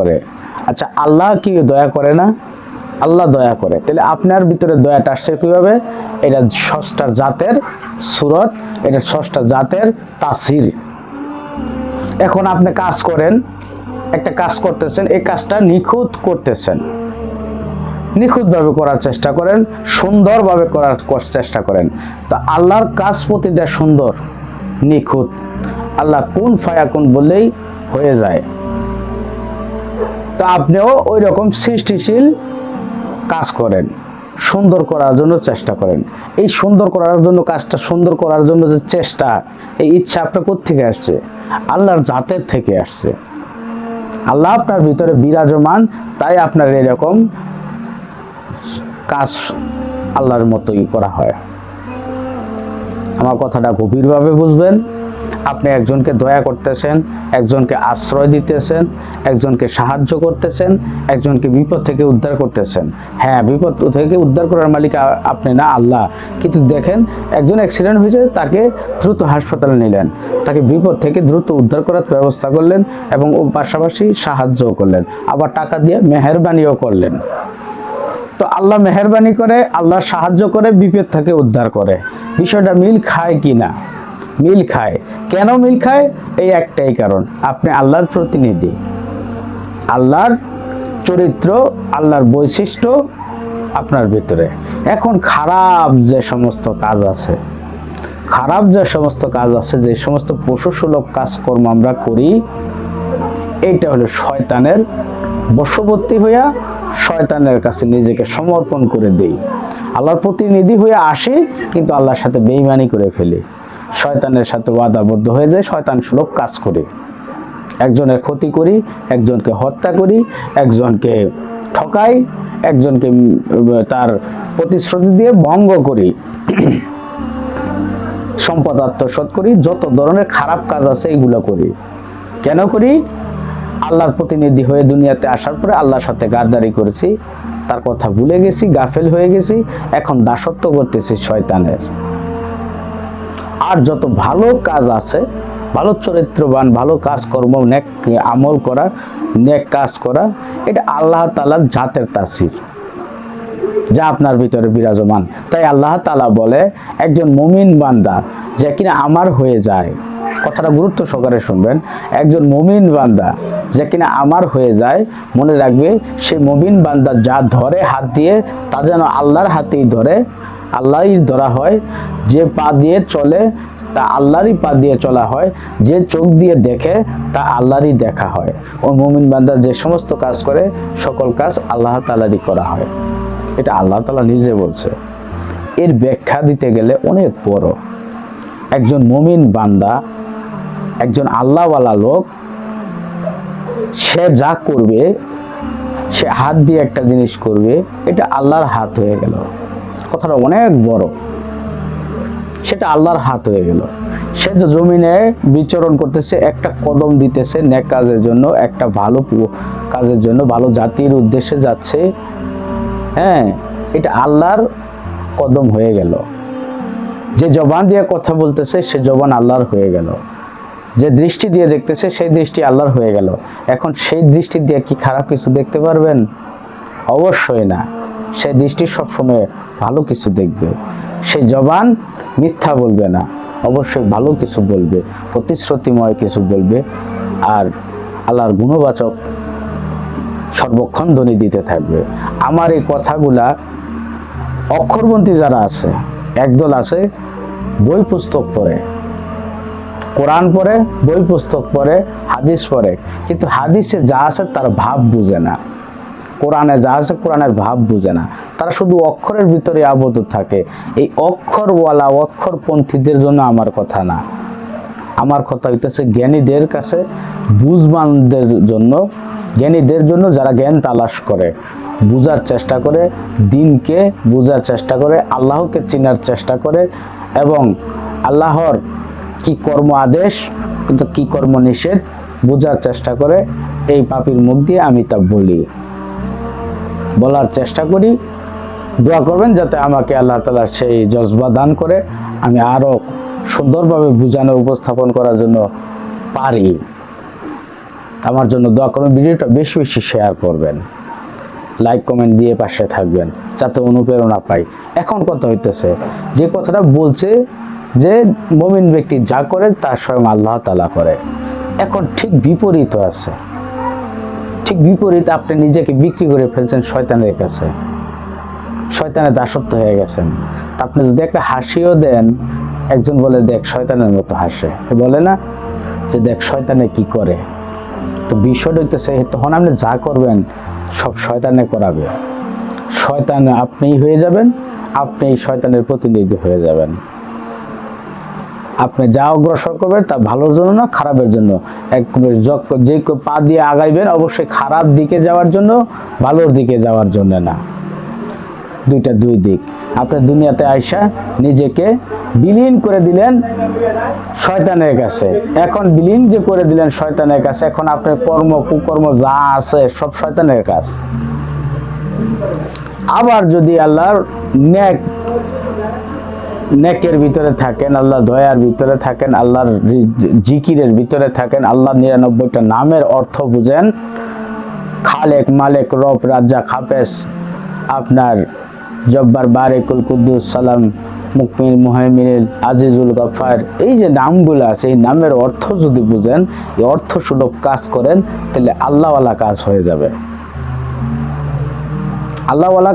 করে। আচ্ছা, আল্লাহ কি দয়া করে না? আল্লাহ দয়া করে। তাহলে আপনার ভিতরে দয়াটা আসছে কিভাবে? এটা ষষ্ঠা জাতের সুরত, এটা ষষ্ঠা জাতের তাসির। এখন আপনি কাজ করেন, একটা কাজ করতেছেন, এই কাজটা নিখুঁত করতেছেন, নিখুঁতভাবে করার চেষ্টা করেন, সুন্দরভাবে করার চেষ্টা করেন। তো আল্লাহর কাজ প্রতিটা সুন্দর, নিখুঁত। আল্লাহ কুন ফায়াকুন বললেই হয়ে যায়। তো আপনিও ওই রকম সৃষ্টিশীল কাজ করেন, সুন্দর করার জন্য চেষ্টা করেন। এই সুন্দর করার জন্য, কাজটা সুন্দর করার জন্য যে চেষ্টা, এই ইচ্ছা আপনার কোত্থেকে আসছে? আল্লাহর জাতের থেকে আসছে। আল্লাহ আপনার ভিতরে বিরাজমান, তাই আপনার এরকম কাজ আল্লাহর মতোই করা হয়। আমার কথাটা গভীরভাবে বুঝবেন। আপনি একজনকে দয়া করতেছেন, একজনকে আশ্রয় দিতেছেন, একজনকে সাহায্য করতেছেন, একজনকে বিপদ থেকে উদ্ধার করতেছেন। হ্যাঁ, বিপদ থেকে উদ্ধার করার মালিক আপনি না, আল্লাহ। কিন্তু দেখেন, একজন অ্যাক্সিডেন্ট হয়েছে, তাকে দ্রুত হাসপাতালে নিলেন, তাকে বিপদ থেকে দ্রুত উদ্ধার করার ব্যবস্থা করলেন এবং ও পাশাপাশি সাহায্যও করলেন, আবার টাকা দিয়ে মেহেরবানিও করলেন। তো আল্লাহ মেহেরবানি করে, আল্লাহ সাহায্য করে, বিপদ থেকে উদ্ধার করে। বিষয়টা মিল খায় কি না? মিল খায়। কেন মিল খায়? এই একটাই কারণ, আপনি আল্লাহর প্রতিনিধি। আল্লাহর চরিত্র, আল্লাহর বৈশিষ্ট্য আপনার ভিতরে। এখন খারাপ যে সমস্ত কাজ আছে, খারাপ যে সমস্ত কাজ আছে, যে সমস্ত পশুসুলভ কাজকর্ম আমরা করি, এইটা হলো শয়তানের বশবর্তী হইয়া শয়তানের কাছে নিজেকে সমর্পণ করে দেই। আল্লাহর প্রতিনিধি হয়ে আসি, কিন্তু আল্লাহর সাথে বেঈমানি করে ফেলি, শয়তানের সাথে ওয়াদাবদ্ধ হয়ে যায়, শয়তান সুলভ কাজ করি, একজনের ক্ষতি করি, একজনকে হত্যা করি, একজনকে ঠকাই, একজনকে তার প্রতিশ্রুতি দিয়ে ভঙ্গ করি, সম্পদ আত্মসাৎ করি, যত ধরনের খারাপ কাজ আছে এইগুলো করি। কেন করি? আল্লাহর প্রতিনিধি হয়ে দুনিয়াতে আসার পরে আল্লাহর সাথে গাদ্দারি করেছি, তার কথা ভুলে গেছি, গাফেল হয়ে গেছি, এখন দাসত্ব করতেছি শয়তানের। আর যত ভালো কাজ আছে, ভালো চরিত্রবান, ভালো কাজকর্ম, নেক আমল করা, নেক কাজ করা, এটা আল্লাহ তাআলার জাতের তাসির, যা আপনার ভিতরে বিরাজমান। তাই আল্লাহ তাআলা বলে, একজন মুমিন বান্দা যে কিনা আমার হয়ে যায়, কথাটা গুরুত্ব সহকারে শুনবেন, একজন মুমিন বান্দা যে কিনা আমার হয়ে যায়, মনে রাখবে সেই মুমিন বান্দা যা ধরে হাত দিয়ে, তা যেন আল্লাহর হাতেই ধরে, আল্লাহই ধরা হয়। যে পা দিয়ে চলে, তা আল্লাহরই পা দিয়ে চলা হয়। যে চোখ দিয়ে দেখে, তা আল্লাহরই দেখা হয়। ওই মুমিন বান্দা যে সমস্ত কাজ করে, সকল কাজ আল্লাহ তাআলারই করা হয়। এটা আল্লাহ তাআলা নিজে বলছে। এর ব্যাখ্যা দিতে গেলে অনেক বড়। একজন মুমিন বান্দা, একজন আল্লাহওয়ালা লোক, সে যা করবে, সে হাত দিয়ে একটা জিনিস করবে, এটা আল্লাহর হাত হয়ে গেল। কথাটা অনেক বড়। সেটা আল্লাহর হাত হয়ে গেল। সে যে জমিনে বিচরণ করতেছে, একটা কদম দিতেছে নেক কাজের জন্য, একটা ভালো কাজের জন্য, ভালো জাতির উদ্দেশ্যে যাচ্ছে, হ্যাঁ, এটা আল্লাহর কদম হয়ে গেল। যে জবান দিয়ে কথা বলতেছে, সে জবান আল্লাহর হয়ে গেল। যে দৃষ্টি দিয়ে দেখতেছে, সেই দৃষ্টি আল্লাহর হয়ে গেল। এখন সেই দৃষ্টি দিয়ে কি খারাপ কিছু দেখতে পারবেন? অবশ্যই না। সেই দৃষ্টি সবসময় ভালো কিছু দেখবে। সেই জবান মিথ্যা বলবে না, অবশ্যই ভালো কিছু বলবে, প্রতিশ্রুতিময় কিছু বলবে, আর আল্লাহর গুণবাচক সর্বক্ষণ ধ্বনি দিতে থাকবে। আমার এই কথাগুলা অক্ষরবন্তি যারা আছে, একদল আছে বই পুস্তক পড়ে, কোরআন পড়ে, বই পুস্তক পড়ে, হাদিস পড়ে, কিন্তু হাদিসে যা আছে তার ভাব বুঝে না। কোরআনে যা আছে কোরআনের ভাব বুঝে না। তারা শুধু অক্ষরের ভিতরে আবদ্ধ থাকে। এই অক্ষরওয়ালা, অক্ষরপন্থীদের জন্য আমার কথা না, আমার কথা হইতেছে জ্ঞানীদের কাছে, বুঝবানদের জন্য, জ্ঞানীদের জন্য, যারা জ্ঞান তালাশ করে, বুঝার চেষ্টা করে, দিনকে বুঝার চেষ্টা করে, আল্লাহকে চেনার চেষ্টা করে, এবং আল্লাহর কি কর্ম আদেশ কিন্তু কি কর্ম নিষেধ বোঝার চেষ্টা করে। এই পাপীর মুখ দিয়ে আমি তা বলার চেষ্টা করি। দোয়া করবেন যাতে আমাকে আল্লাহ তাআলা সেই জজবা দান করে, আমি আরো সুন্দরভাবে বুঝানো, উপস্থাপন করার জন্য পারি। আমার জন্য দোয়া করবেন, ভিডিওটা বেশি বেশি শেয়ার করবেন, লাইক কমেন্ট দিয়ে পাশে থাকবেন যাতে অনুপ্রেরণা পাই। এখন কথা হইতেছে যে কথাটা বলছে যে মুমিন ব্যক্তি যা করে তা স্বয়ং আল্লাহ তাআলা করে, এখন ঠিক বিপরীত আছে। ঠিক বিপরীত, আপনি নিজেকে বিক্রি করে ফেলছেন শয়তানের কাছে, শয়তানের দাসত্ব হয়ে গেছেন। আপনি যদি একটা হাসিও দেন, একজন বলে দেখ শয়তানের মতো হাসে, বলে না যে দেখ শয়তানে কি করে। তো বিষয়টা হইতেছে তখন আপনি যা করবেন সব শয়তানে করাবে, শয়তান আপনিই হয়ে যাবেন, আপনি শয়তানের প্রতিনিধি হয়ে যাবেন। আপনি যা অগ্রসর করবেন তা ভালোর জন্য না খারাপের জন্য। যে পা দিয়ে আগাইবেন অবশ্যই খারাপ দিকে যাওয়ার জন্য, ভালোর দিকে যাওয়ার জন্য না। দুইটা দুই দিক। আপনি দুনিয়াতে আইসা নিজেকে বিলীন করে দিলেন শয়তানের কাছে, এখন বিলীন যে করে দিলেন শয়তানের কাছে, এখন আপনার কর্ম কুকর্ম যা আছে সব শয়তানের কাজ। আবার যদি আল্লাহর নেকের ভিতরে থাকেন, আল্লাহর দয়ার ভিতরে থাকেন, আল্লাহর জিকিরের ভিতরে থাকেন, আল্লাহর 99টা নামের অর্থ বুঝেন, খালেক মালেক রব রাজ্জাক হাফেজ, আপনার জব্বার বারেকুল কুদ্দুস সালাম মুকমিল মুহাইমিন আজিজুল গফার, এই যে নামগুলো আছে এই নামের অর্থ যদি বুঝেন, এই অর্থ সুলভ কাজ করেন, তাহলে আল্লাহওয়ালা কাজ হয়ে যাবে। আল্লাহওয়ালা